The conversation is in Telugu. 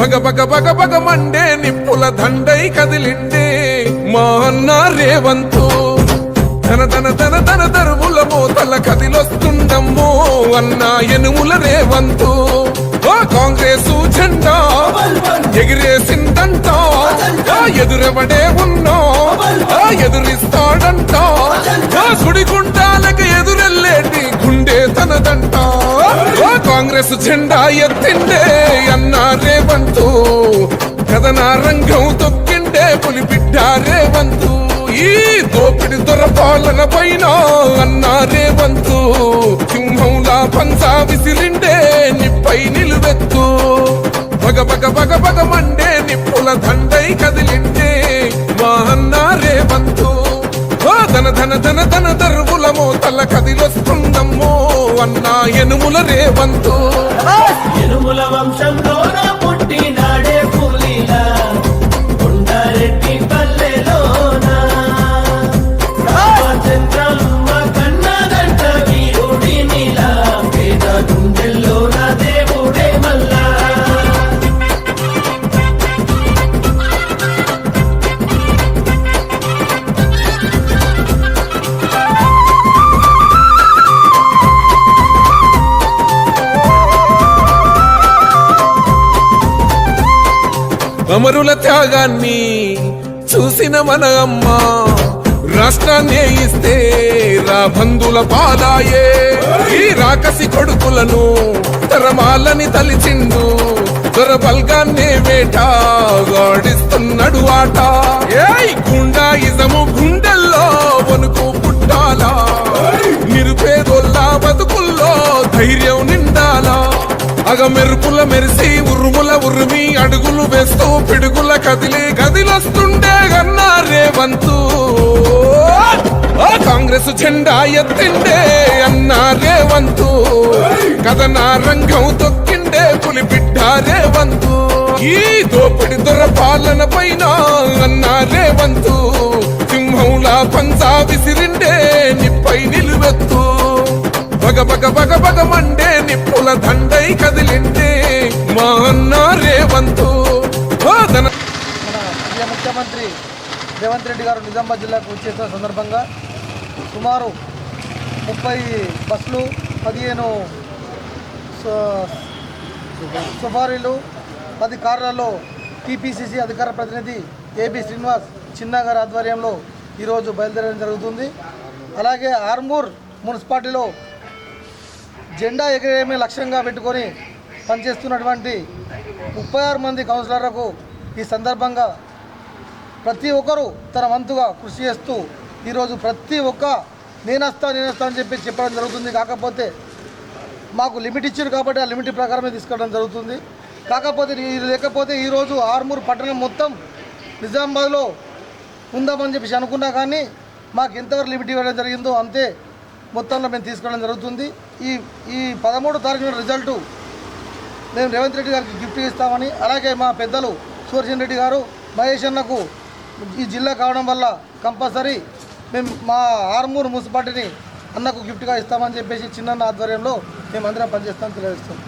బగ బగ బగ మండే నిప్పుల దండై కదిలిండే మా అన్న రేవంతు ధన ధన ధన ధన దరువుల మోతల కదిలొస్తుండమ్మో అన్న ఎనుముల రేవంతు కాంగ్రెసు జెండా ఎగిరేసిందంట ఎదురెవడే ఉన్నా ఎదురిస్తాడంట సుడిగుండాలకి ఎదురెళ్ళేటి గుండె తనదంట కాంగ్రెస్ జెండా ఎత్తిండే అన్న రేవంతు కథన రంగం తొక్కిండే పులిబిడ్డ రేవంతు ఈ దోపిడి దొరపాలన పైన అన్న రేవంతు సింహంలా పంచా విసిరిండే నిప్పై నిలువెత్తు బగ బగ బగ బగ మండే నిప్పుల దండై కదిలిండే మా అన్న రేవంతు ధన ధన ధన ధన దరువుల మోతల కదిలొస్తుందమ్మో అన్న ఎనుముల రేవంతు ఎనుముల వంశంలో పుట్టినాడే పులిలా కొండారెడ్డి పల్లెలోనా రామచంద్రమ్మ కన్నదంట వీరుడి నీలా పేద గుండెల్లోన దేవుడే మల్లా అమరుల త్యాగాన్ని చూసిన మన అమ్మ రాష్ట్రాన్ని ఇస్తే రా బంధుల పాలాయే ఈ రాకసి కొడుకులను తరమాలని తలిచిండు దొరబల్గాన్నే వేటాడిస్తున్నాడు ఆట ఏయ్ గుండా ఇజము గుండెల్లో వణుకు పుట్టాలా నిరుపేదోళ్ళ బతుకుల్లో ధైర్యం నిండాలా అగ మెరుపుల మెరిసి ఉరుముల ఉరిమి అడుగులు వేస్తూ పిడుగుల కదిలి గదిలొస్తుండే గన్నా రేవంతు కాంగ్రెస్ జెండా ఎత్తిండే అన్న రేవంతు కథన రంగం తొక్కిండే పులిబిడ్డ రేవంతు ఈ దోపిడి దొరపాలన పైన అన్న రేవంతు సింహంలా పంచా విసిరిండే నిప్పై నిలువెత్తు బగ బగ బగ బగ మండే నిప్పుల దండై కదిలిండే మా అన్న రేవంతు ముఖ్యమంత్రి రేవంత్ రెడ్డి గారు నిజామాబాద్ జిల్లాకు వచ్చేసిన సందర్భంగా సుమారు 30 బస్సులు 15 సఫారీలు 10 కార్లలో టీపీసీసీ అధికార ప్రతినిధి ఏబి శ్రీనివాస్ చిన్నా గారి ఆధ్వర్యంలో ఈరోజు బయలుదేరడం జరుగుతుంది. అలాగే ఆర్మూర్ మున్సిపాలిటీలో జెండా ఎగరేయమే లక్ష్యంగా పెట్టుకొని పనిచేస్తున్నటువంటి 36 మంది కౌన్సిలర్లకు ఈ సందర్భంగా ప్రతి ఒక్కరూ తన వంతుగా కృషి చేస్తూ ఈరోజు ప్రతి ఒక్క నేనస్తా అని చెప్పడం జరుగుతుంది. కాకపోతే మాకు లిమిట్ ఇచ్చారు కాబట్టి ఆ లిమిట్ ప్రకారమే తీసుకోవడం జరుగుతుంది. కాకపోతే లేకపోతే ఈరోజు ఆర్మూర్ పట్టణం మొత్తం నిజామాబాద్లో ఉందామని చెప్పేసి అనుకున్నా కానీ మాకు ఎంతవరకు లిమిట్ ఇవ్వడం జరిగిందో అంతే మొత్తంలో మేము తీసుకోవడం జరుగుతుంది. ఈ 13వ తారీఖున రిజల్టు మేము రేవంత్ రెడ్డి గారికి గిఫ్ట్ ఇస్తామని, అలాగే మా పెద్దలు సుదర్శన్ రెడ్డి గారు మహేష్ అన్నకు ఈ జిల్లా కావడం వల్ల కంపల్సరీ మేము మా ఆర్మూర్ మున్సిపాలిటీని అన్నకు గిఫ్ట్గా ఇస్తామని చెప్పేసి చిన్న ఆధ్వర్యంలో మేము అందరం పనిచేస్తామని తెలియజేస్తాం.